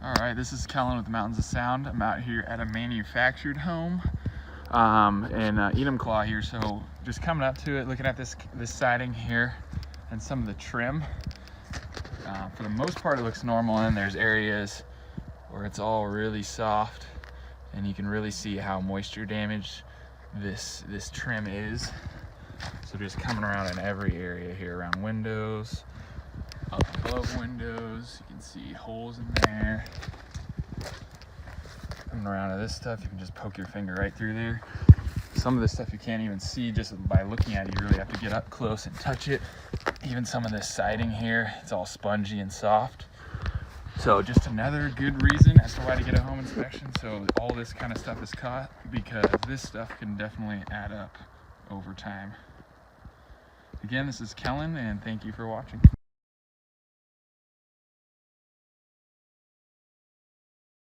Alright, this is Kellen with the Mountains of Sound. I'm out here at a manufactured home in Enumclaw here, so just coming up to it, looking at this siding here and some of the trim. For the most part it looks normal, and there's areas where it's all really soft and you can really see how moisture damaged this trim is. So just coming around in every area here, around windows, up above windows, you can see holes in there. Coming around to this stuff, you can just poke your finger right through there. Some of this stuff you can't even see just by looking at it. You really have to get up close and touch it. Even some of this siding here, it's all spongy and soft. So just another good reason as to why to get a home inspection. So all this kind of stuff is caught, because this stuff can definitely add up over time. Again, this is Kellen, and thank you for watching.